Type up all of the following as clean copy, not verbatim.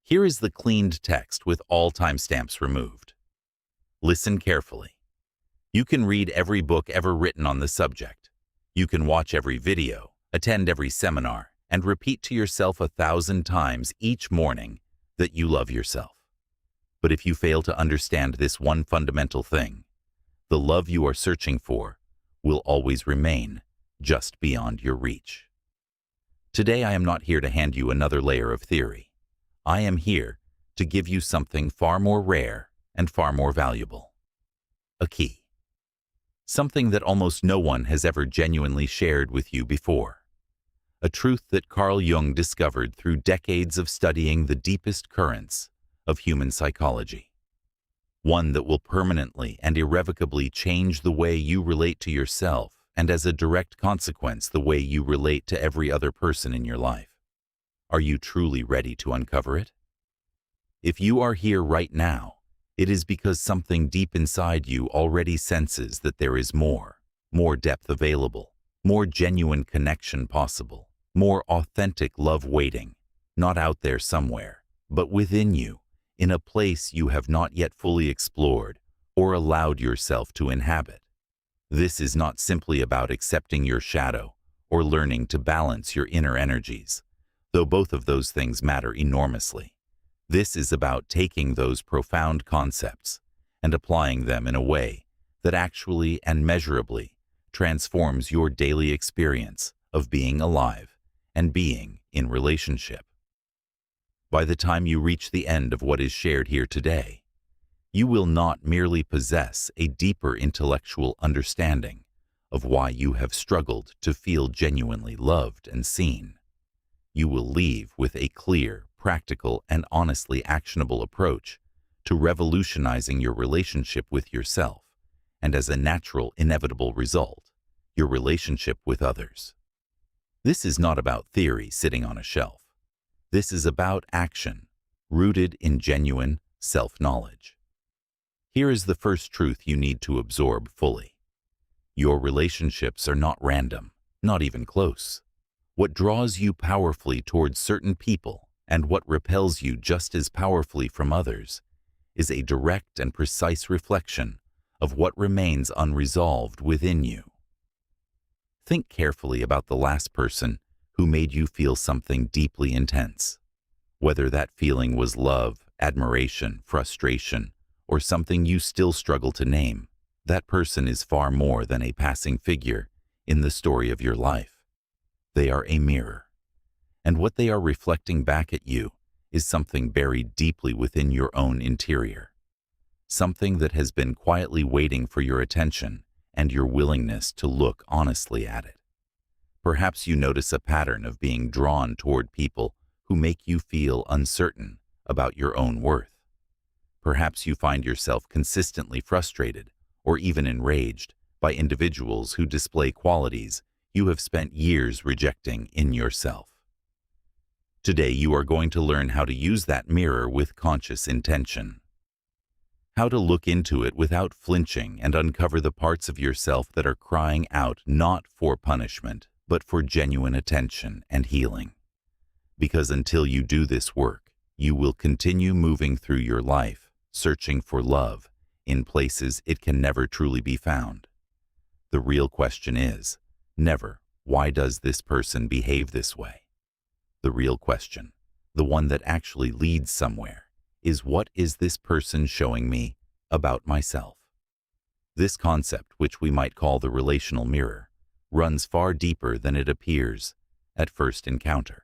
Here is the cleaned text with all timestamps removed. Listen carefully. You can read every book ever written on the subject. You can watch every video, attend every seminar, and repeat to yourself 1,000 times each morning that you love yourself. But if you fail to understand this one fundamental thing, the love you are searching for will always remain just beyond your reach. Today I am not here to hand you another layer of theory. I am here to give you something far more rare and far more valuable. A key. Something that almost no one has ever genuinely shared with you before. A truth that Carl Jung discovered through decades of studying the deepest currents of human psychology. One that will permanently and irrevocably change the way you relate to yourself, and as a direct consequence, the way you relate to every other person in your life. Are you truly ready to uncover it? If you are here right now, it is because something deep inside you already senses that there is more depth available, more genuine connection possible, more authentic love waiting, not out there somewhere, but within you, in a place you have not yet fully explored or allowed yourself to inhabit. This is not simply about accepting your shadow or learning to balance your inner energies, though both of those things matter enormously. This is about taking those profound concepts and applying them in a way that actually and measurably transforms your daily experience of being alive and being in relationship. By the time you reach the end of what is shared here today, you will not merely possess a deeper intellectual understanding of why you have struggled to feel genuinely loved and seen. You will leave with a clear, practical, and honestly actionable approach to revolutionizing your relationship with yourself, and as a natural, inevitable result, your relationship with others. This is not about theory sitting on a shelf. This is about action, rooted in genuine self-knowledge. Here is the first truth you need to absorb fully. Your relationships are not random, not even close. What draws you powerfully towards certain people and what repels you just as powerfully from others is a direct and precise reflection of what remains unresolved within you. Think carefully about the last person who made you feel something deeply intense. Whether that feeling was love, admiration, frustration, or something you still struggle to name, that person is far more than a passing figure in the story of your life. They are a mirror, and what they are reflecting back at you is something buried deeply within your own interior, something that has been quietly waiting for your attention and your willingness to look honestly at it. Perhaps you notice a pattern of being drawn toward people who make you feel uncertain about your own worth. Perhaps you find yourself consistently frustrated or even enraged by individuals who display qualities you have spent years rejecting in yourself. Today you are going to learn how to use that mirror with conscious intention. How to look into it without flinching and uncover the parts of yourself that are crying out not for punishment, but for genuine attention and healing. Because until you do this work, you will continue moving through your life, searching for love in places it can never truly be found. The real question is never, why does this person behave this way? The real question, the one that actually leads somewhere, is what is this person showing me about myself? This concept, which we might call the relational mirror, runs far deeper than it appears at first encounter.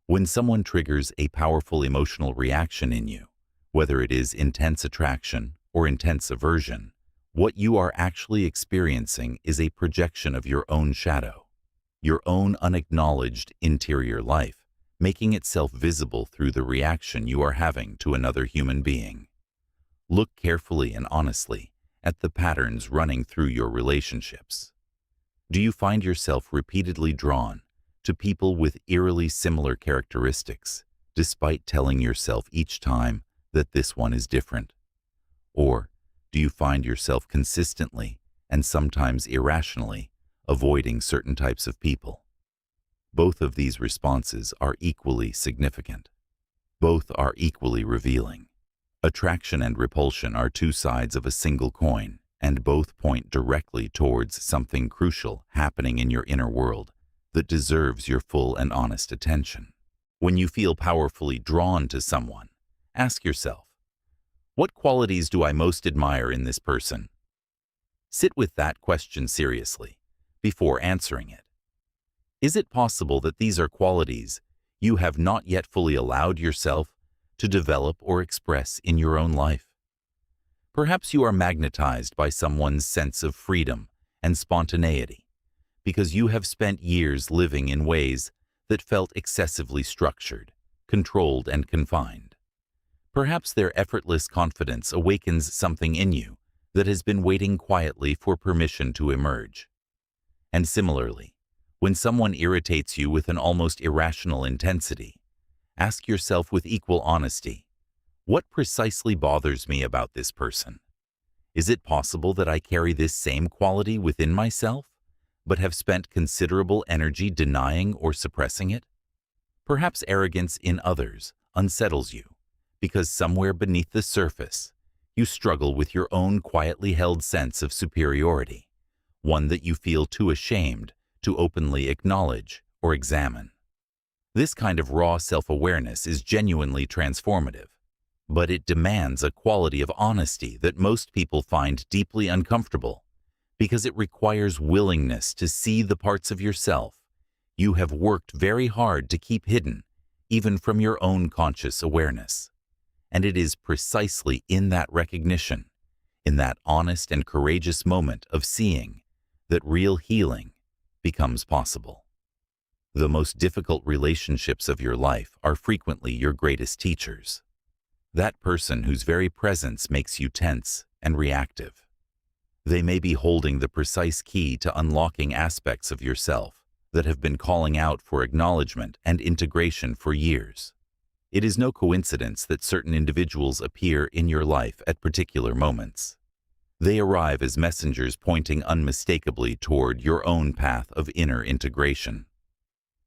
When someone triggers a powerful emotional reaction in you, whether it is intense attraction or intense aversion, what you are actually experiencing is a projection of your own shadow, your own unacknowledged interior life, making itself visible through the reaction you are having to another human being. Look carefully and honestly at the patterns running through your relationships. Do you find yourself repeatedly drawn to people with eerily similar characteristics, despite telling yourself each time that this one is different? Or do you find yourself consistently and sometimes irrationally avoiding certain types of people? Both of these responses are equally significant. Both are equally revealing. Attraction and repulsion are two sides of a single coin, and both point directly towards something crucial happening in your inner world that deserves your full and honest attention. When you feel powerfully drawn to someone, ask yourself, what qualities do I most admire in this person? Sit with that question seriously before answering it. Is it possible that these are qualities you have not yet fully allowed yourself to develop or express in your own life? Perhaps you are magnetized by someone's sense of freedom and spontaneity because you have spent years living in ways that felt excessively structured, controlled, and confined. Perhaps their effortless confidence awakens something in you that has been waiting quietly for permission to emerge. And similarly, when someone irritates you with an almost irrational intensity, ask yourself with equal honesty, what precisely bothers me about this person? Is it possible that I carry this same quality within myself, but have spent considerable energy denying or suppressing it? Perhaps arrogance in others unsettles you, because somewhere beneath the surface, you struggle with your own quietly held sense of superiority, one that you feel too ashamed to openly acknowledge or examine. This kind of raw self-awareness is genuinely transformative, but it demands a quality of honesty that most people find deeply uncomfortable because it requires willingness to see the parts of yourself you have worked very hard to keep hidden, even from your own conscious awareness. And it is precisely in that recognition, in that honest and courageous moment of seeing, that real healing becomes possible. The most difficult relationships of your life are frequently your greatest teachers. That person whose very presence makes you tense and reactive. They may be holding the precise key to unlocking aspects of yourself that have been calling out for acknowledgement and integration for years. It is no coincidence that certain individuals appear in your life at particular moments. They arrive as messengers pointing unmistakably toward your own path of inner integration.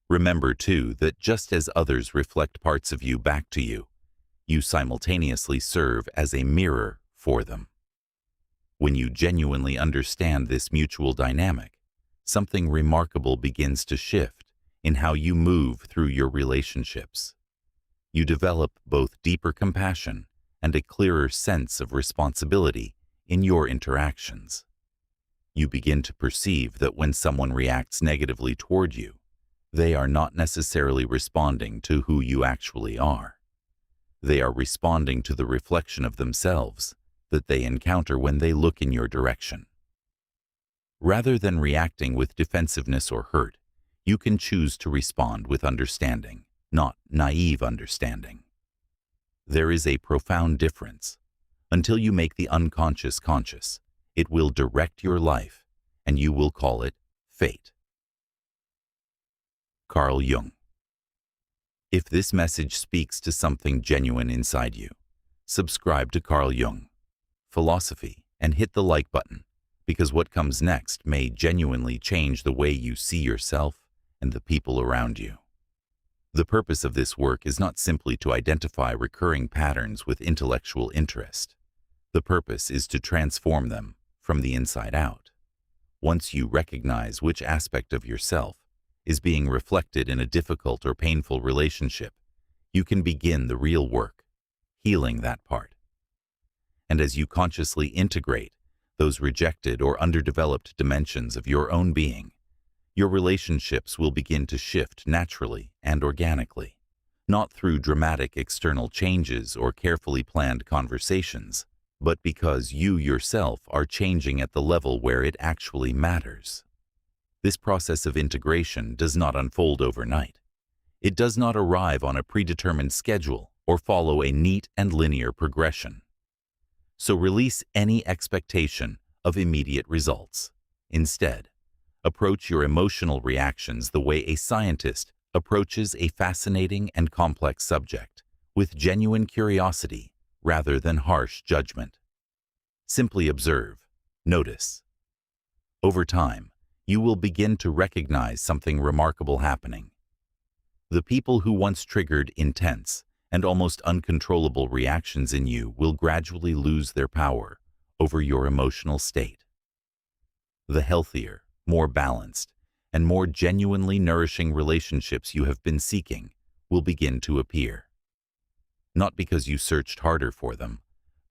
Remember, too, that just as others reflect parts of you back to you, you simultaneously serve as a mirror for them. When you genuinely understand this mutual dynamic, something remarkable begins to shift in how you move through your relationships. You develop both deeper compassion and a clearer sense of responsibility in your interactions. You begin to perceive that when someone reacts negatively toward you, they are not necessarily responding to who you actually are. They are responding to the reflection of themselves that they encounter when they look in your direction. Rather than reacting with defensiveness or hurt, you can choose to respond with understanding, not naive understanding. There is a profound difference. Until you make the unconscious conscious, it will direct your life, and you will call it fate. Carl Jung. If this message speaks to something genuine inside you, subscribe to Carl Jung Philosophy and hit the like button, because what comes next may genuinely change the way you see yourself and the people around you. The purpose of this work is not simply to identify recurring patterns with intellectual interest. The purpose is to transform them from the inside out. Once you recognize which aspect of yourself is being reflected in a difficult or painful relationship, you can begin the real work, healing that part. And as you consciously integrate those rejected or underdeveloped dimensions of your own being, your relationships will begin to shift naturally and organically, not through dramatic external changes or carefully planned conversations, but because you yourself are changing at the level where it actually matters. This process of integration does not unfold overnight. It does not arrive on a predetermined schedule or follow a neat and linear progression. So release any expectation of immediate results. Instead, approach your emotional reactions the way a scientist approaches a fascinating and complex subject, with genuine curiosity rather than harsh judgment. Simply observe, notice. Over time, you will begin to recognize something remarkable happening. The people who once triggered intense and almost uncontrollable reactions in you will gradually lose their power over your emotional state. The healthier, more balanced, and more genuinely nourishing relationships you have been seeking will begin to appear. Not because you searched harder for them,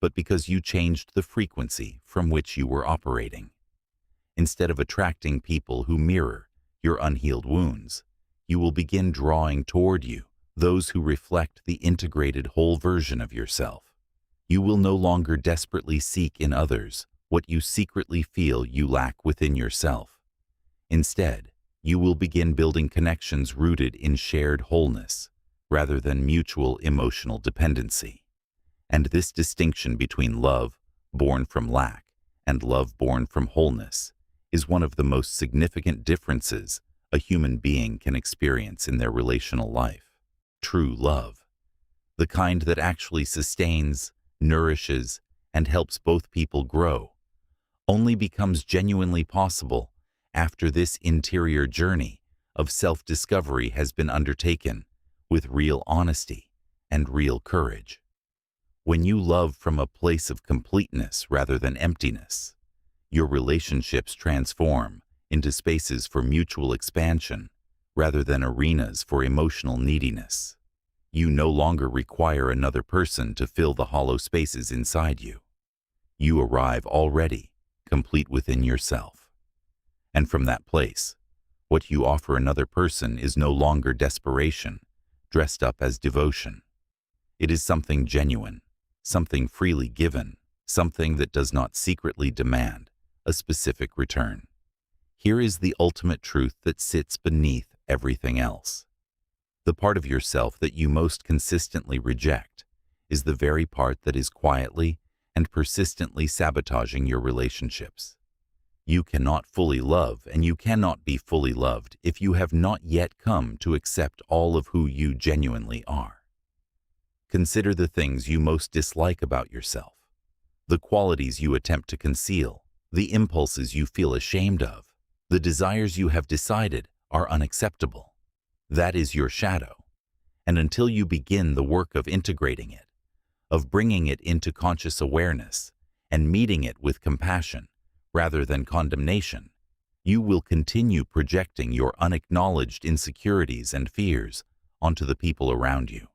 but because you changed the frequency from which you were operating. Instead of attracting people who mirror your unhealed wounds, you will begin drawing toward you those who reflect the integrated whole version of yourself. You will no longer desperately seek in others what you secretly feel you lack within yourself. Instead, you will begin building connections rooted in shared wholeness rather than mutual emotional dependency. And this distinction between love born from lack and love born from wholeness is one of the most significant differences a human being can experience in their relational life. True love, the kind that actually sustains, nourishes, and helps both people grow, only becomes genuinely possible after this interior journey of self-discovery has been undertaken with real honesty and real courage. When you love from a place of completeness rather than emptiness, your relationships transform into spaces for mutual expansion rather than arenas for emotional neediness. You no longer require another person to fill the hollow spaces inside you. You arrive already complete within yourself. And from that place, what you offer another person is no longer desperation, dressed up as devotion. It is something genuine, something freely given, something that does not secretly demand a specific return. Here is the ultimate truth that sits beneath everything else. The part of yourself that you most consistently reject is the very part that is quietly and persistently sabotaging your relationships. You cannot fully love and you cannot be fully loved if you have not yet come to accept all of who you genuinely are. Consider the things you most dislike about yourself, the qualities you attempt to conceal, the impulses you feel ashamed of, the desires you have decided are unacceptable. That is your shadow. And until you begin the work of integrating it, of bringing it into conscious awareness and meeting it with compassion rather than condemnation, you will continue projecting your unacknowledged insecurities and fears onto the people around you.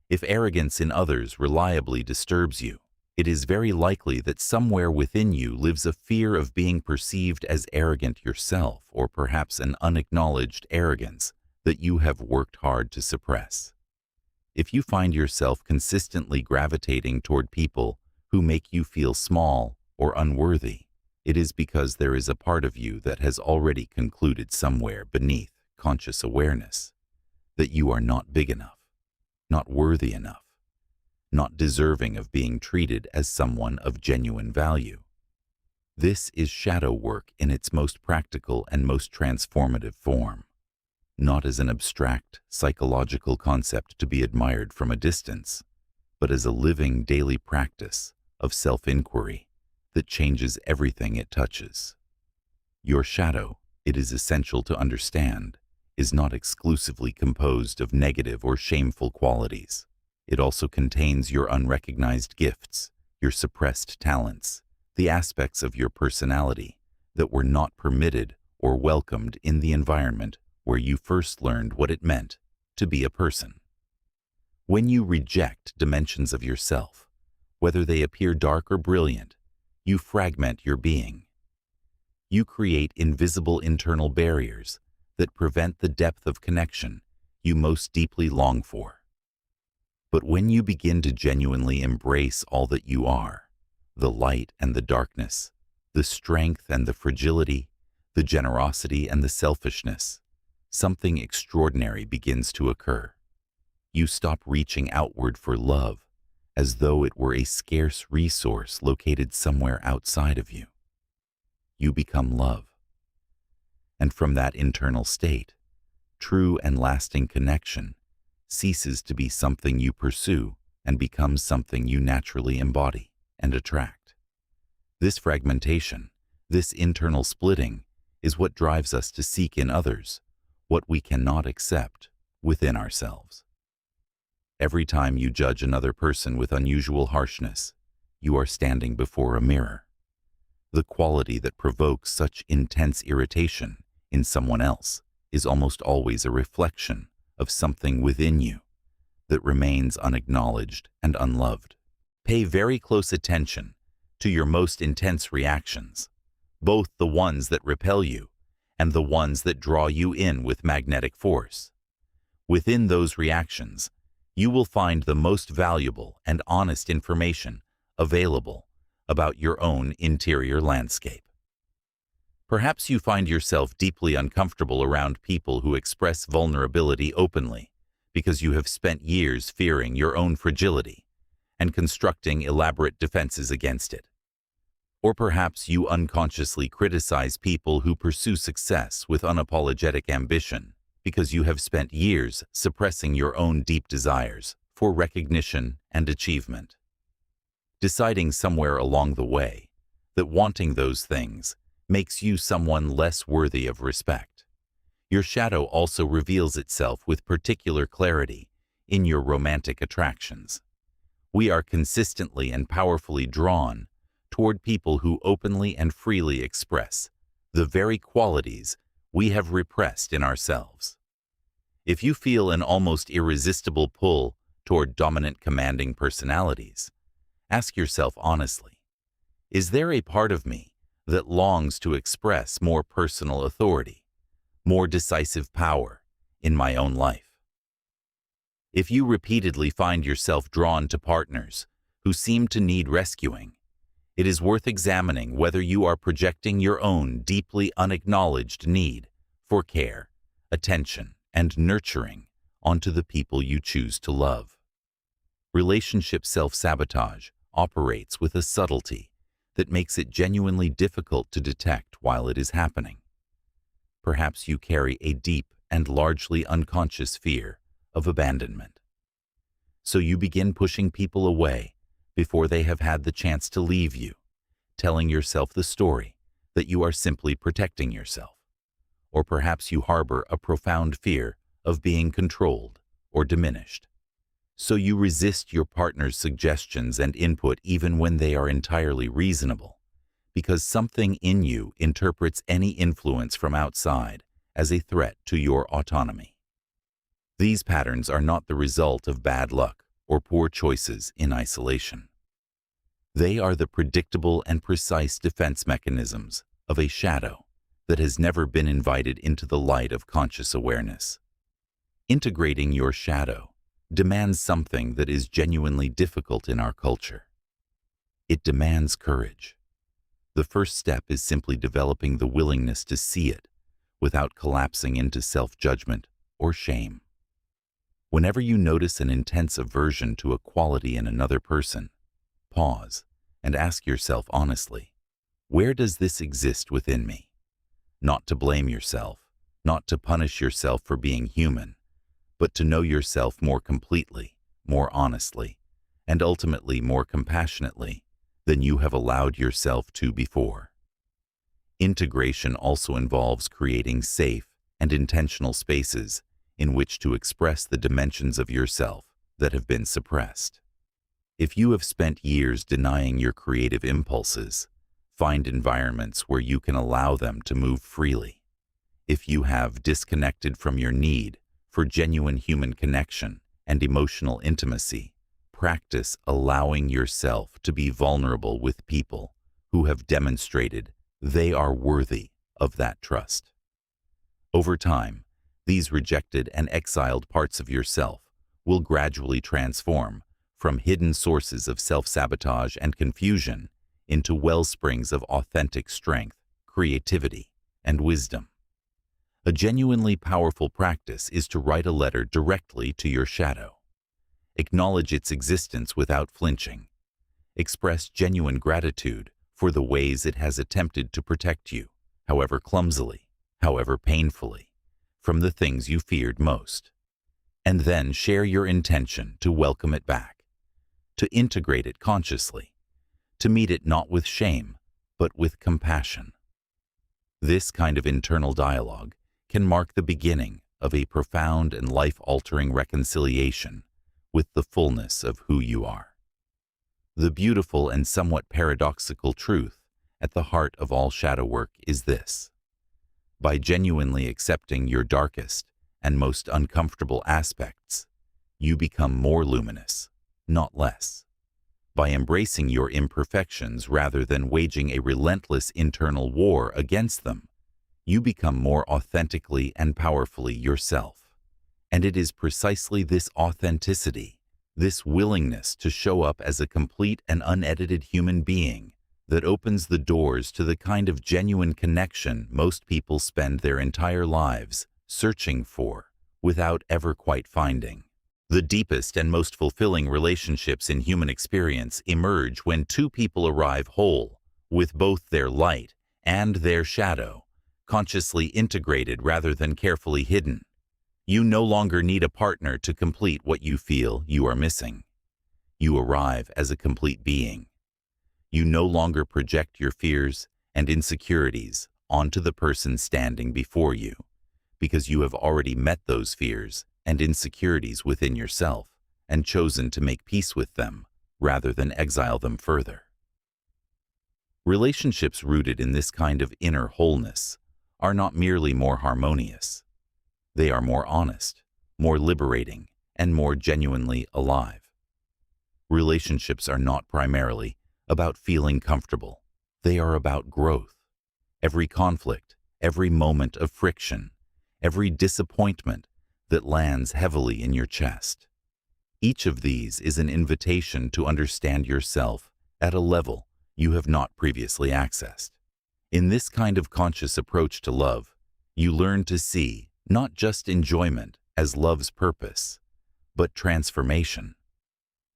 If arrogance in others reliably disturbs you, it is very likely that somewhere within you lives a fear of being perceived as arrogant yourself, or perhaps an unacknowledged arrogance that you have worked hard to suppress. If you find yourself consistently gravitating toward people who make you feel small or unworthy, it is because there is a part of you that has already concluded somewhere beneath conscious awareness that you are not big enough, not worthy enough, not deserving of being treated as someone of genuine value. This is shadow work in its most practical and most transformative form, not as an abstract psychological concept to be admired from a distance, but as a living daily practice of self-inquiry that changes everything it touches. Your shadow, it is essential to understand, is not exclusively composed of negative or shameful qualities. It also contains your unrecognized gifts, your suppressed talents, the aspects of your personality that were not permitted or welcomed in the environment where you first learned what it meant to be a person. When you reject dimensions of yourself, whether they appear dark or brilliant, you fragment your being. You create invisible internal barriers that prevent the depth of connection you most deeply long for. But when you begin to genuinely embrace all that you are, the light and the darkness, the strength and the fragility, the generosity and the selfishness, something extraordinary begins to occur. You stop reaching outward for love as though it were a scarce resource located somewhere outside of you. You become love. And from that internal state, true and lasting connection ceases to be something you pursue and becomes something you naturally embody and attract. This fragmentation, this internal splitting, is what drives us to seek in others what we cannot accept within ourselves. Every time you judge another person with unusual harshness, you are standing before a mirror. The quality that provokes such intense irritation in someone else is almost always a reflection of something within you that remains unacknowledged and unloved. Pay very close attention to your most intense reactions, both the ones that repel you and the ones that draw you in with magnetic force. Within those reactions, you will find the most valuable and honest information available about your own interior landscape. Perhaps you find yourself deeply uncomfortable around people who express vulnerability openly because you have spent years fearing your own fragility and constructing elaborate defenses against it. Or perhaps you unconsciously criticize people who pursue success with unapologetic ambition because you have spent years suppressing your own deep desires for recognition and achievement. Deciding somewhere along the way that wanting those things makes you someone less worthy of respect. Your shadow also reveals itself with particular clarity in your romantic attractions. We are consistently and powerfully drawn toward people who openly and freely express the very qualities we have repressed in ourselves. If you feel an almost irresistible pull toward dominant, commanding personalities, ask yourself honestly, is there a part of me that longs to express more personal authority, more decisive power in my own life? If you repeatedly find yourself drawn to partners who seem to need rescuing, it is worth examining whether you are projecting your own deeply unacknowledged need for care, attention, and nurturing onto the people you choose to love. Relationship self-sabotage operates with a subtlety that makes it genuinely difficult to detect while it is happening. Perhaps you carry a deep and largely unconscious fear of abandonment. So you begin pushing people away before they have had the chance to leave you, telling yourself the story that you are simply protecting yourself. Or perhaps you harbor a profound fear of being controlled or diminished. So you resist your partner's suggestions and input even when they are entirely reasonable, because something in you interprets any influence from outside as a threat to your autonomy. These patterns are not the result of bad luck or poor choices in isolation. They are the predictable and precise defense mechanisms of a shadow that has never been invited into the light of conscious awareness. Integrating your shadow demands something that is genuinely difficult in our culture. It demands courage. The first step is simply developing the willingness to see it without collapsing into self-judgment or shame. Whenever you notice an intense aversion to a quality in another person, pause and ask yourself honestly, where does this exist within me? Not to blame yourself, not to punish yourself for being human, but to know yourself more completely, more honestly, and ultimately more compassionately than you have allowed yourself to before. Integration also involves creating safe and intentional spaces in which to express the dimensions of yourself that have been suppressed. If you have spent years denying your creative impulses, find environments where you can allow them to move freely. If you have disconnected from your need for genuine human connection and emotional intimacy, practice allowing yourself to be vulnerable with people who have demonstrated they are worthy of that trust. Over time, these rejected and exiled parts of yourself will gradually transform from hidden sources of self-sabotage and confusion into wellsprings of authentic strength, creativity, and wisdom. A genuinely powerful practice is to write a letter directly to your shadow. Acknowledge its existence without flinching. Express genuine gratitude for the ways it has attempted to protect you, however clumsily, however painfully, from the things you feared most. And then share your intention to welcome it back, to integrate it consciously, to meet it not with shame, but with compassion. This kind of internal dialogue can mark the beginning of a profound and life-altering reconciliation with the fullness of who you are. The beautiful and somewhat paradoxical truth at the heart of all shadow work is this: by genuinely accepting your darkest and most uncomfortable aspects, you become more luminous, not less. By embracing your imperfections rather than waging a relentless internal war against them, you become more authentically and powerfully yourself. And it is precisely this authenticity, this willingness to show up as a complete and unedited human being, that opens the doors to the kind of genuine connection most people spend their entire lives searching for without ever quite finding. The deepest and most fulfilling relationships in human experience emerge when two people arrive whole, with both their light and their shadow, consciously integrated rather than carefully hidden. You no longer need a partner to complete what you feel you are missing. You arrive as a complete being. You no longer project your fears and insecurities onto the person standing before you, because you have already met those fears and insecurities within yourself and chosen to make peace with them rather than exile them further. Relationships rooted in this kind of inner wholeness are not merely more harmonious. They are more honest, more liberating, and more genuinely alive. Relationships are not primarily about feeling comfortable. They are about growth. Every conflict, every moment of friction, every disappointment that lands heavily in your chest. Each of these is an invitation to understand yourself at a level you have not previously accessed. In this kind of conscious approach to love, you learn to see not just enjoyment as love's purpose, but transformation.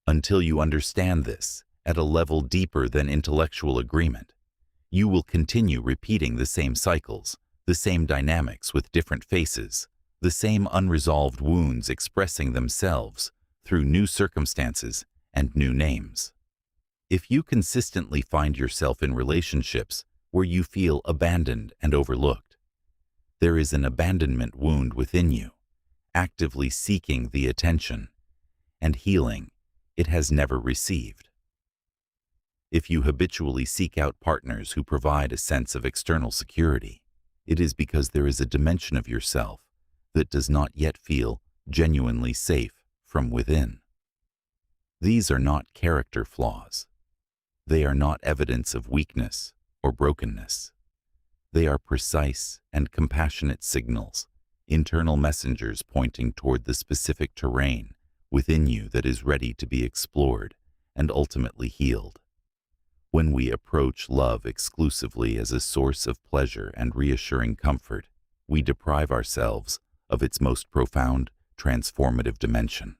Until you understand this at a level deeper than intellectual agreement, you will continue repeating the same cycles, the same dynamics with different faces, the same unresolved wounds expressing themselves through new circumstances and new names. If you consistently find yourself in relationships where you feel abandoned and overlooked, there is an abandonment wound within you, actively seeking the attention and healing it has never received. If you habitually seek out partners who provide a sense of external security, it is because there is a dimension of yourself that does not yet feel genuinely safe from within. These are not character flaws. They are not evidence of weakness or brokenness. They are precise and compassionate signals, internal messengers pointing toward the specific terrain within you that is ready to be explored and ultimately healed. When we approach love exclusively as a source of pleasure and reassuring comfort, we deprive ourselves of its most profound, transformative dimension.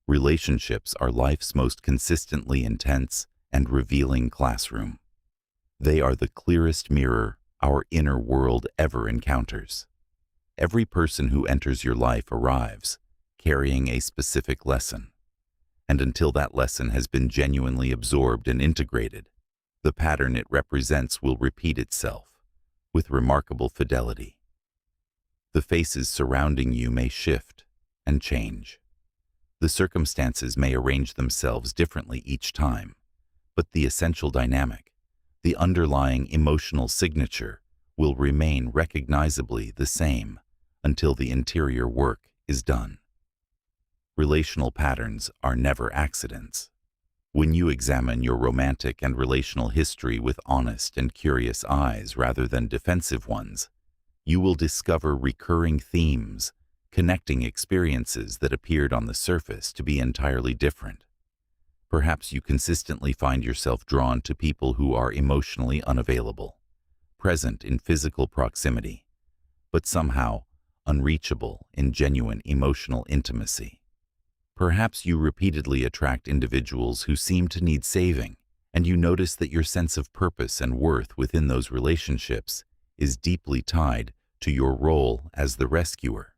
Relationships are life's most consistently intense and revealing classroom. They are the clearest mirror our inner world ever encounters. Every person who enters your life arrives carrying a specific lesson, and until that lesson has been genuinely absorbed and integrated, the pattern it represents will repeat itself with remarkable fidelity. The faces surrounding you may shift and change. The circumstances may arrange themselves differently each time, but the essential dynamic, the underlying emotional signature, will remain recognizably the same until the interior work is done. Relational patterns are never accidents. When you examine your romantic and relational history with honest and curious eyes rather than defensive ones, you will discover recurring themes, connecting experiences that appeared on the surface to be entirely different. Perhaps you consistently find yourself drawn to people who are emotionally unavailable, present in physical proximity, but somehow unreachable in genuine emotional intimacy. Perhaps you repeatedly attract individuals who seem to need saving, and you notice that your sense of purpose and worth within those relationships is deeply tied to your role as the rescuer.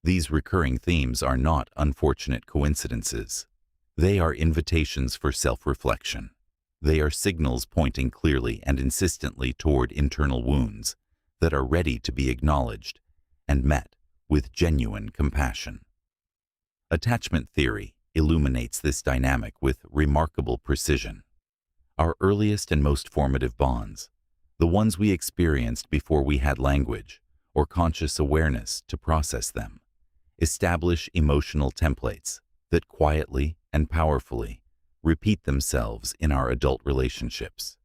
These recurring themes are not unfortunate coincidences. They are invitations for self-reflection. They are signals pointing clearly and insistently toward internal wounds that are ready to be acknowledged and met with genuine compassion. Attachment theory illuminates this dynamic with remarkable precision. Our earliest and most formative bonds, the ones we experienced before we had language or conscious awareness to process them, establish emotional templates that quietly and powerfully repeat themselves in our adult relationships.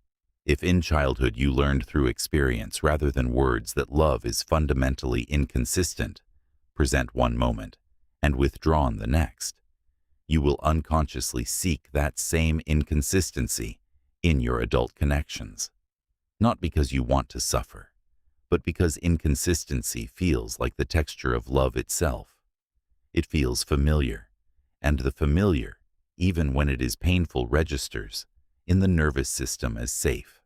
If in childhood you learned through experience rather than words that love is fundamentally inconsistent, present one moment and withdrawn the next, you will unconsciously seek that same inconsistency in your adult connections. Not because you want to suffer, but because inconsistency feels like the texture of love itself. It feels familiar, and the familiar, even when it is painful, registers in the nervous system as safe.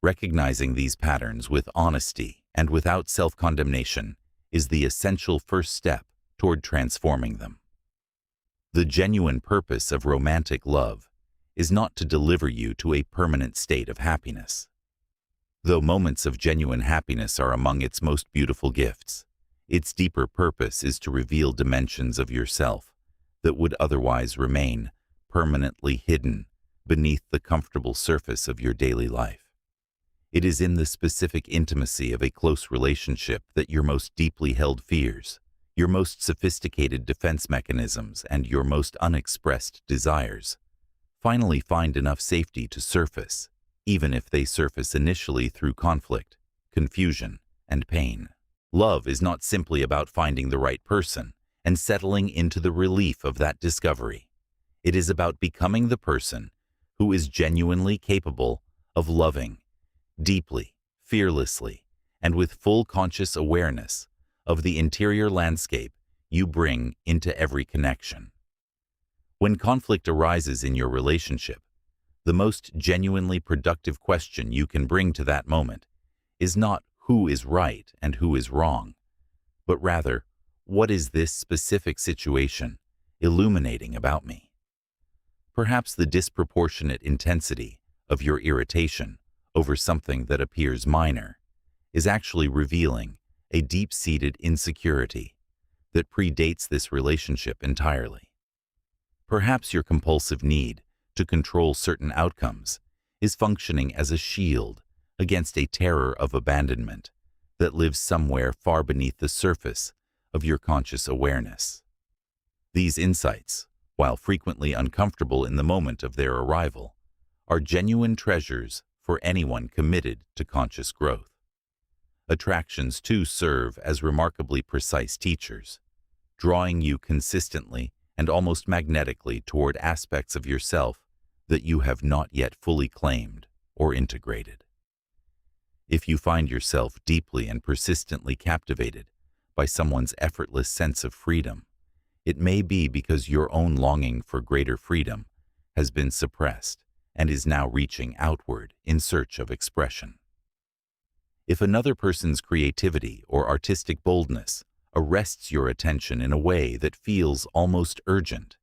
Recognizing these patterns with honesty and without self-condemnation is the essential first step toward transforming them. The genuine purpose of romantic love is not to deliver you to a permanent state of happiness. Though moments of genuine happiness are among its most beautiful gifts, its deeper purpose is to reveal dimensions of yourself that would otherwise remain permanently hidden beneath the comfortable surface of your daily life. It is in the specific intimacy of a close relationship that your most deeply held fears, your most sophisticated defense mechanisms, and your most unexpressed desires finally find enough safety to surface, even if they surface initially through conflict, confusion, and pain. Love is not simply about finding the right person and settling into the relief of that discovery. It is about becoming the person who is genuinely capable of loving, deeply, fearlessly, and with full conscious awareness of the interior landscape you bring into every connection. When conflict arises in your relationship, the most genuinely productive question you can bring to that moment is not who is right and who is wrong, but rather, what is this specific situation illuminating about me? Perhaps the disproportionate intensity of your irritation over something that appears minor is actually revealing a deep-seated insecurity that predates this relationship entirely. Perhaps your compulsive need to control certain outcomes is functioning as a shield against a terror of abandonment that lives somewhere far beneath the surface of your conscious awareness. These insights, while frequently uncomfortable in the moment of their arrival, are genuine treasures for anyone committed to conscious growth. Attractions, too, serve as remarkably precise teachers, drawing you consistently and almost magnetically toward aspects of yourself that you have not yet fully claimed or integrated. If you find yourself deeply and persistently captivated by someone's effortless sense of freedom, it may be because your own longing for greater freedom has been suppressed and is now reaching outward in search of expression. If another person's creativity or artistic boldness arrests your attention in a way that feels almost urgent,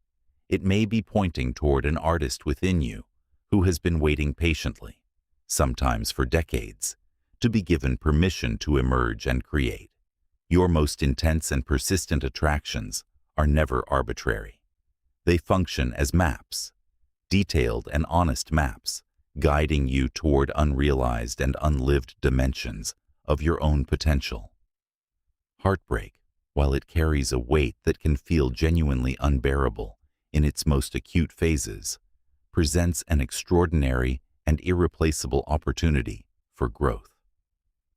it may be pointing toward an artist within you who has been waiting patiently, sometimes for decades, to be given permission to emerge and create. Your most intense and persistent attractions are never arbitrary. They function as maps, detailed and honest maps, guiding you toward unrealized and unlived dimensions of your own potential. Heartbreak, while it carries a weight that can feel genuinely unbearable in its most acute phases, presents an extraordinary and irreplaceable opportunity for growth.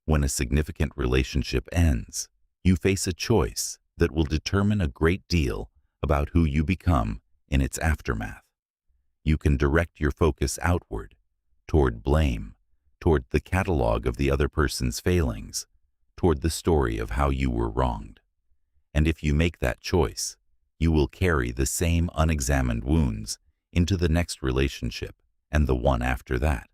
When a significant relationship ends, you face a choice that will determine a great deal about who you become in its aftermath. You can direct your focus outward, toward blame, toward the catalog of the other person's failings, toward the story of how you were wronged. And if you make that choice, you will carry the same unexamined wounds into the next relationship and the one after that.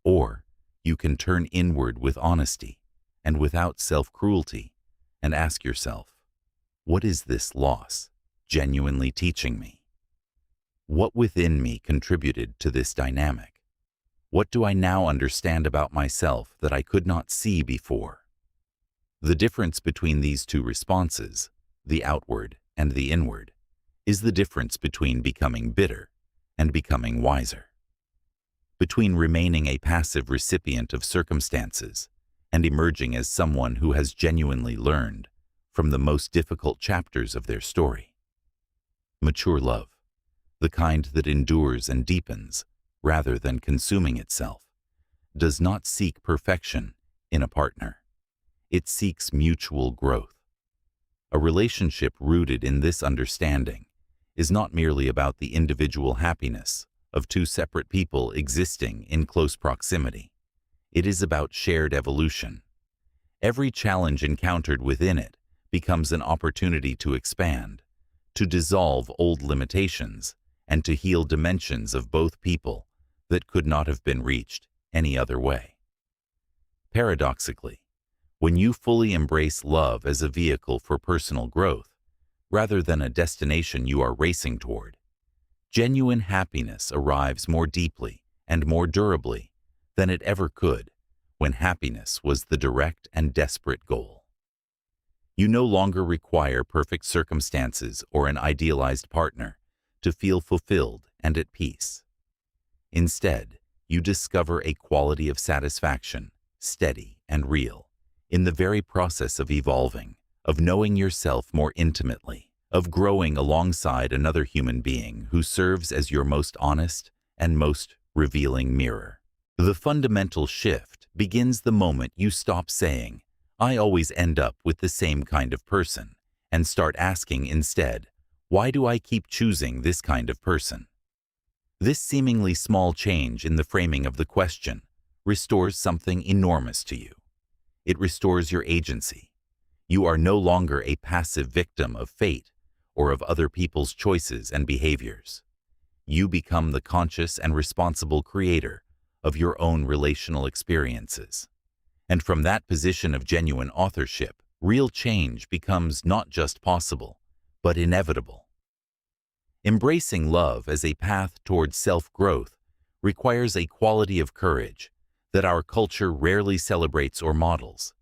Or you can turn inward with honesty and without self-cruelty and ask yourself, what is this loss genuinely teaching me? What within me contributed to this dynamic? What do I now understand about myself that I could not see before? The difference between these two responses, the outward and the inward, is the difference between becoming bitter and becoming wiser, between remaining a passive recipient of circumstances and emerging as someone who has genuinely learned from the most difficult chapters of their story. Mature love, the kind that endures and deepens rather than consuming itself, does not seek perfection in a partner. It seeks mutual growth. A relationship rooted in this understanding is not merely about the individual happiness of two separate people existing in close proximity. It is about shared evolution. Every challenge encountered within it becomes an opportunity to expand, to dissolve old limitations, and to heal dimensions of both people that could not have been reached any other way. Paradoxically, when you fully embrace love as a vehicle for personal growth, rather than a destination you are racing toward, genuine happiness arrives more deeply and more durably than it ever could when happiness was the direct and desperate goal. You no longer require perfect circumstances or an idealized partner to feel fulfilled and at peace. Instead, you discover a quality of satisfaction, steady and real, in the very process of evolving, of knowing yourself more intimately, of growing alongside another human being who serves as your most honest and most revealing mirror. The fundamental shift begins the moment you stop saying, "I always end up with the same kind of person," and start asking instead, "Why do I keep choosing this kind of person?" This seemingly small change in the framing of the question restores something enormous to you. It restores your agency. You are no longer a passive victim of fate or of other people's choices and behaviors. You become the conscious and responsible creator of your own relational experiences. And from that position of genuine authorship, real change becomes not just possible, but inevitable. Embracing love as a path towards self-growth requires a quality of courage that our culture rarely celebrates or models.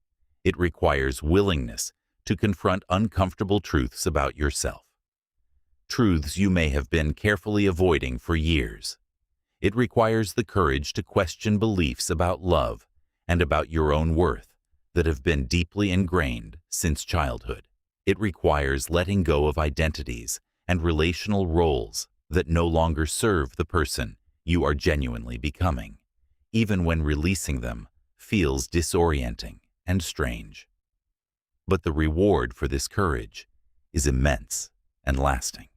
It requires willingness to confront uncomfortable truths about yourself, truths you may have been carefully avoiding for years. It requires the courage to question beliefs about love and about your own worth that have been deeply ingrained since childhood. It requires letting go of identities and relational roles that no longer serve the person you are genuinely becoming, even when releasing them feels disorienting and strange. But the reward for this courage is immense and lasting.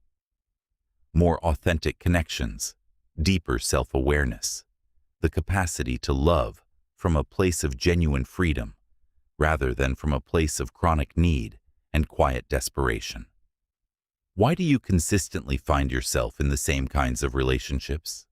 More authentic connections, deeper self-awareness, the capacity to love from a place of genuine freedom rather than from a place of chronic need and quiet desperation. Why do you consistently find yourself in the same kinds of relationships?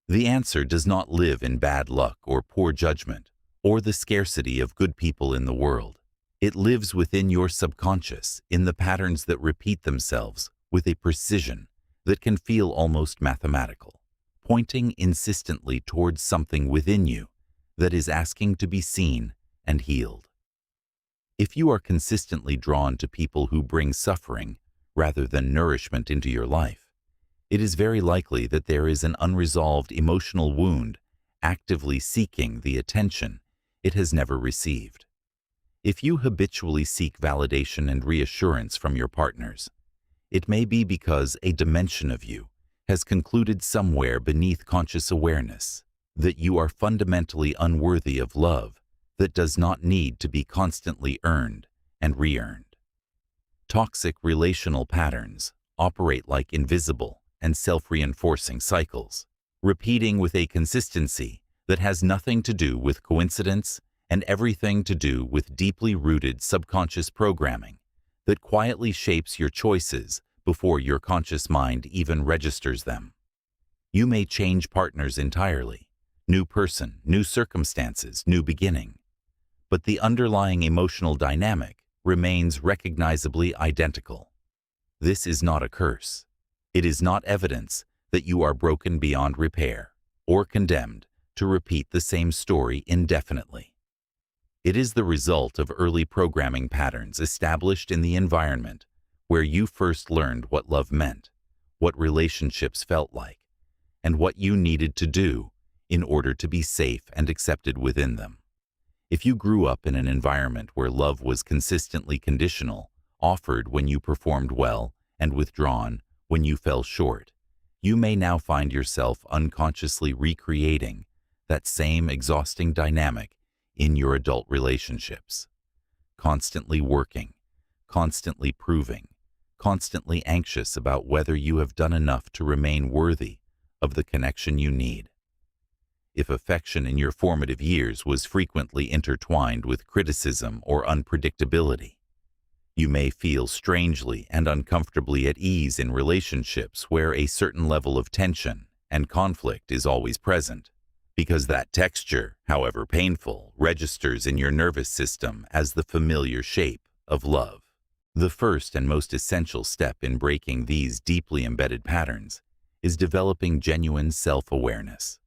The answer does not live in bad luck or poor judgment or the scarcity of good people in the world. It lives within your subconscious in the patterns that repeat themselves with a precision that can feel almost mathematical, pointing insistently towards something within you that is asking to be seen and healed. If you are consistently drawn to people who bring suffering rather than nourishment into your life, it is very likely that there is an unresolved emotional wound actively seeking the attention it has never received. If you habitually seek validation and reassurance from your partners, it may be because a dimension of you has concluded somewhere beneath conscious awareness that you are fundamentally unworthy of love that does not need to be constantly earned and re-earned. Toxic relational patterns operate like invisible and self-reinforcing cycles, repeating with a consistency that has nothing to do with coincidence and everything to do with deeply rooted subconscious programming that quietly shapes your choices before your conscious mind even registers them. You may change partners entirely, new person, new circumstances, new beginning, but the underlying emotional dynamic remains recognizably identical. This is not a curse. It is not evidence that you are broken beyond repair or condemned to repeat the same story indefinitely. It is the result of early programming patterns established in the environment where you first learned what love meant, what relationships felt like, and what you needed to do in order to be safe and accepted within them. If you grew up in an environment where love was consistently conditional, offered when you performed well, and withdrawn when you fell short, you may now find yourself unconsciously recreating that same exhausting dynamic in your adult relationships. Constantly working, constantly proving, constantly anxious about whether you have done enough to remain worthy of the connection you need. If affection in your formative years was frequently intertwined with criticism or unpredictability, you may feel strangely and uncomfortably at ease in relationships where a certain level of tension and conflict is always present, because that texture, however painful, registers in your nervous system as the familiar shape of love. The first and most essential step in breaking these deeply embedded patterns is developing genuine self-awareness.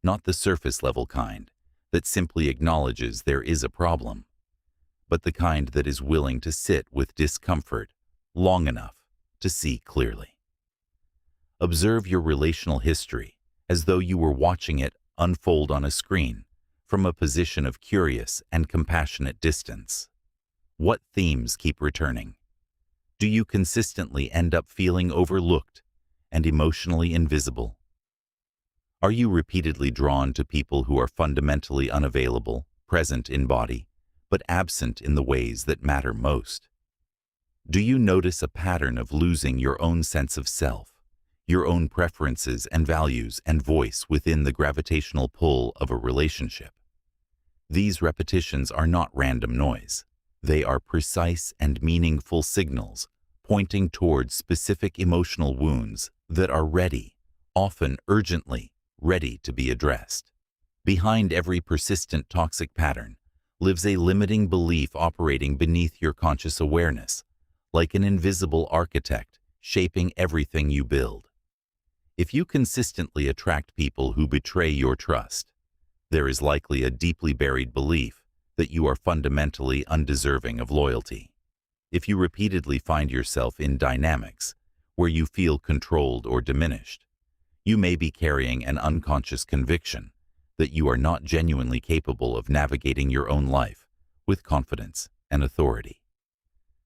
Not the surface-level kind that simply acknowledges there is a problem, but the kind that is willing to sit with discomfort long enough to see clearly. Observe your relational history as though you were watching it unfold on a screen from a position of curious and compassionate distance. What themes keep returning? Do you consistently end up feeling overlooked and emotionally invisible? Are you repeatedly drawn to people who are fundamentally unavailable, present in body, but absent in the ways that matter most? Do you notice a pattern of losing your own sense of self, your own preferences and values and voice within the gravitational pull of a relationship? These repetitions are not random noise. They are precise and meaningful signals pointing towards specific emotional wounds that are ready, often urgently, ready to be addressed. Behind every persistent toxic pattern lives a limiting belief operating beneath your conscious awareness, like an invisible architect shaping everything you build. If you consistently attract people who betray your trust, there is likely a deeply buried belief that you are fundamentally undeserving of loyalty. If you repeatedly find yourself in dynamics where you feel controlled or diminished, you may be carrying an unconscious conviction that you are not genuinely capable of navigating your own life with confidence and authority.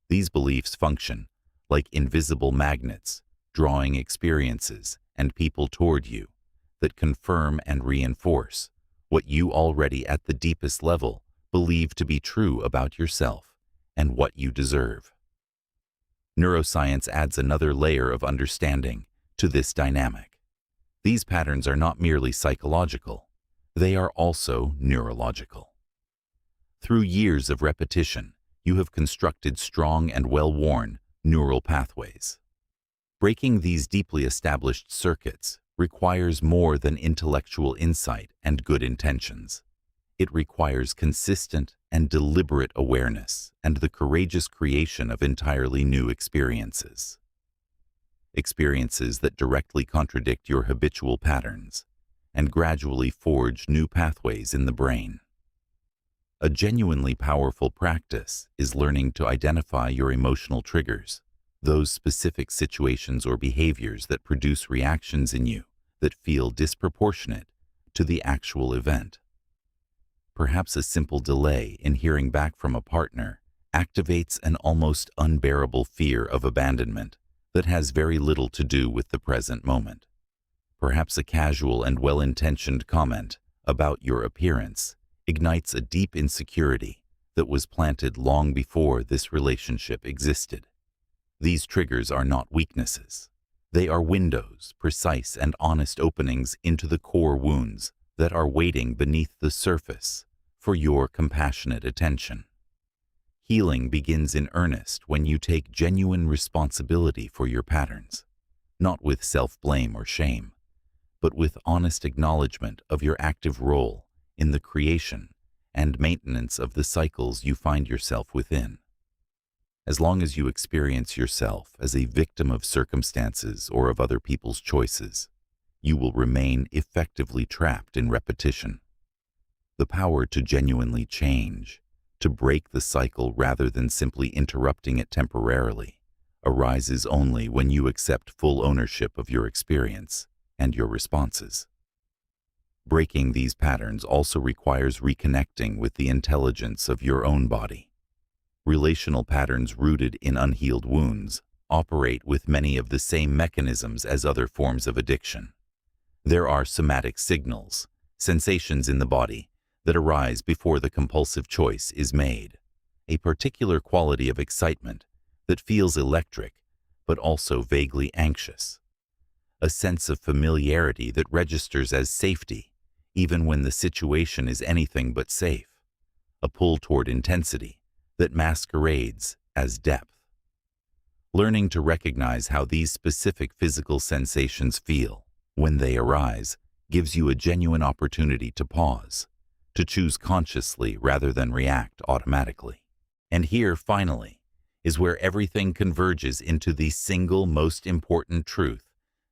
These beliefs function like invisible magnets, drawing experiences and people toward you that confirm and reinforce what you already at the deepest level believe to be true about yourself and what you deserve. Neuroscience adds another layer of understanding to this dynamic. These patterns are not merely psychological, they are also neurological. Through years of repetition, you have constructed strong and well-worn neural pathways. Breaking these deeply established circuits requires more than intellectual insight and good intentions. It requires consistent and deliberate awareness and the courageous creation of entirely new experiences. Experiences that directly contradict your habitual patterns and gradually forge new pathways in the brain. A genuinely powerful practice is learning to identify your emotional triggers, those specific situations or behaviors that produce reactions in you that feel disproportionate to the actual event. Perhaps a simple delay in hearing back from a partner activates an almost unbearable fear of abandonment that has very little to do with the present moment. Perhaps a casual and well-intentioned comment about your appearance ignites a deep insecurity that was planted long before this relationship existed. These triggers are not weaknesses. They are windows, precise and honest openings into the core wounds that are waiting beneath the surface for your compassionate attention. Healing begins in earnest when you take genuine responsibility for your patterns, not with self-blame or shame, but with honest acknowledgement of your active role in the creation and maintenance of the cycles you find yourself within. As long as you experience yourself as a victim of circumstances or of other people's choices, you will remain effectively trapped in repetition. The power to genuinely change, to break the cycle rather than simply interrupting it temporarily, arises only when you accept full ownership of your experience and your responses. Breaking these patterns also requires reconnecting with the intelligence of your own body. Relational patterns rooted in unhealed wounds operate with many of the same mechanisms as other forms of addiction. There are somatic signals, sensations in the body, that arise before the compulsive choice is made. A particular quality of excitement that feels electric, but also vaguely anxious. A sense of familiarity that registers as safety, even when the situation is anything but safe. A pull toward intensity that masquerades as depth. Learning to recognize how these specific physical sensations feel when they arise gives you a genuine opportunity to pause, to choose consciously rather than react automatically. And here, finally, is where everything converges into the single most important truth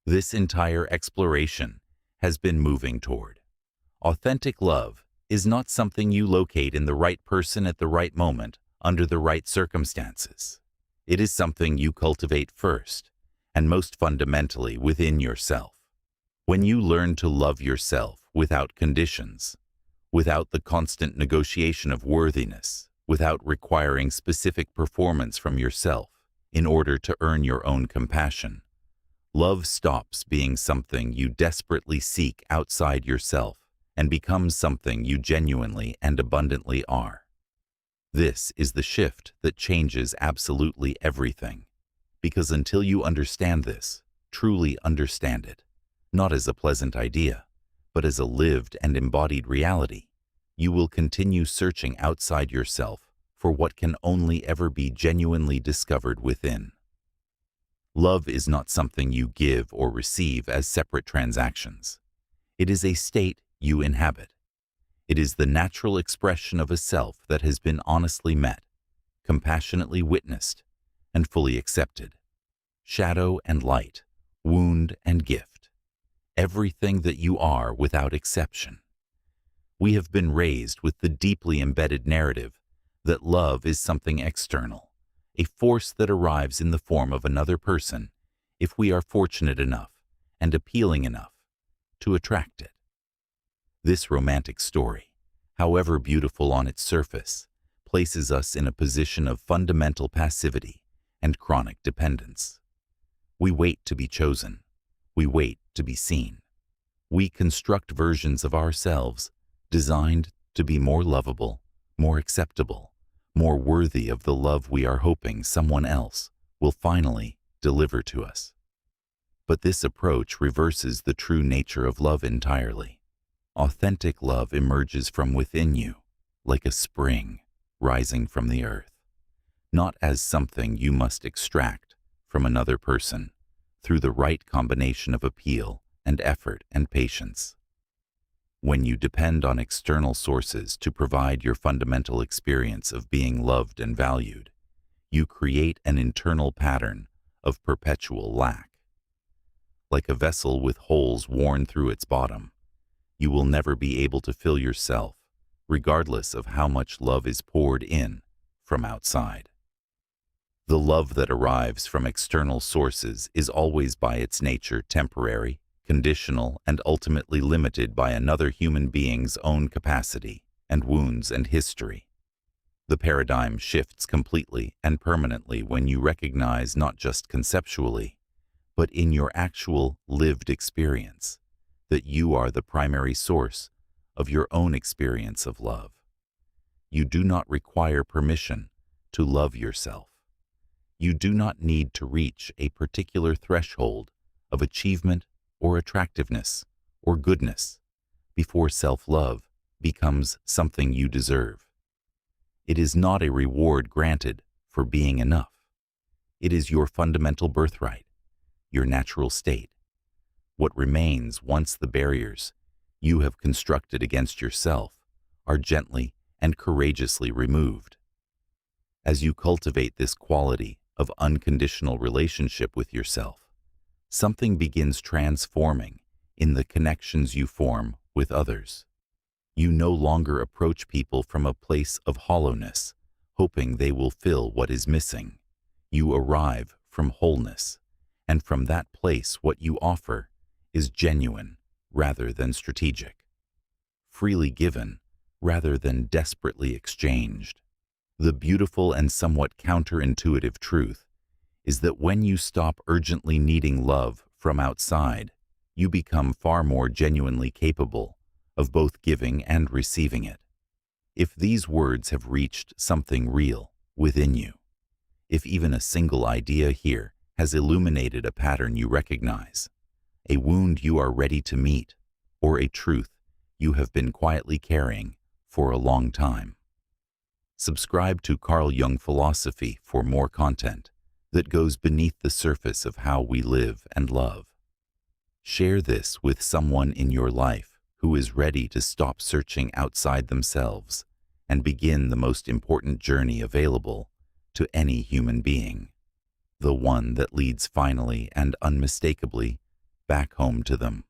this entire exploration has been moving toward. Authentic love is not something you locate in the right person at the right moment under the right circumstances. It is something you cultivate first, and most fundamentally within yourself. When you learn to love yourself without conditions, without the constant negotiation of worthiness, without requiring specific performance from yourself in order to earn your own compassion, love stops being something you desperately seek outside yourself and becomes something you genuinely and abundantly are. This is the shift that changes absolutely everything, because until you understand this, truly understand it, not as a pleasant idea, but as a lived and embodied reality, you will continue searching outside yourself for what can only ever be genuinely discovered within. Love is not something you give or receive as separate transactions. It is a state you inhabit. It is the natural expression of a self that has been honestly met, compassionately witnessed, and fully accepted. Shadow and light, wound and gift. Everything that you are without exception. We have been raised with the deeply embedded narrative that love is something external, a force that arrives in the form of another person if we are fortunate enough and appealing enough to attract it. This romantic story, however beautiful on its surface, places us in a position of fundamental passivity and chronic dependence. We wait to be chosen. We wait to be seen. We construct versions of ourselves designed to be more lovable, more acceptable, more worthy of the love we are hoping someone else will finally deliver to us. But this approach reverses the true nature of love entirely. Authentic love emerges from within you, like a spring rising from the earth, not as something you must extract from another person through the right combination of appeal and effort and patience. When you depend on external sources to provide your fundamental experience of being loved and valued, you create an internal pattern of perpetual lack. Like a vessel with holes worn through its bottom, you will never be able to fill yourself, regardless of how much love is poured in from outside. The love that arrives from external sources is always by its nature temporary, conditional, and ultimately limited by another human being's own capacity and wounds and history. The paradigm shifts completely and permanently when you recognize not just conceptually, but in your actual lived experience, that you are the primary source of your own experience of love. You do not require permission to love yourself. You do not need to reach a particular threshold of achievement or attractiveness or goodness before self-love becomes something you deserve. It is not a reward granted for being enough. It is your fundamental birthright, your natural state. What remains once the barriers you have constructed against yourself are gently and courageously removed. As you cultivate this quality of unconditional relationship with yourself, something begins transforming in the connections you form with others. You no longer approach people from a place of hollowness, hoping they will fill what is missing. You arrive from wholeness, and from that place what you offer is genuine rather than strategic, freely given rather than desperately exchanged. The beautiful and somewhat counterintuitive truth is that when you stop urgently needing love from outside, you become far more genuinely capable of both giving and receiving it. If these words have reached something real within you, if even a single idea here has illuminated a pattern you recognize, a wound you are ready to meet, or a truth you have been quietly carrying for a long time, subscribe to Carl Jung Philosophy for more content that goes beneath the surface of how we live and love. Share this with someone in your life who is ready to stop searching outside themselves and begin the most important journey available to any human being, the one that leads finally and unmistakably back home to them.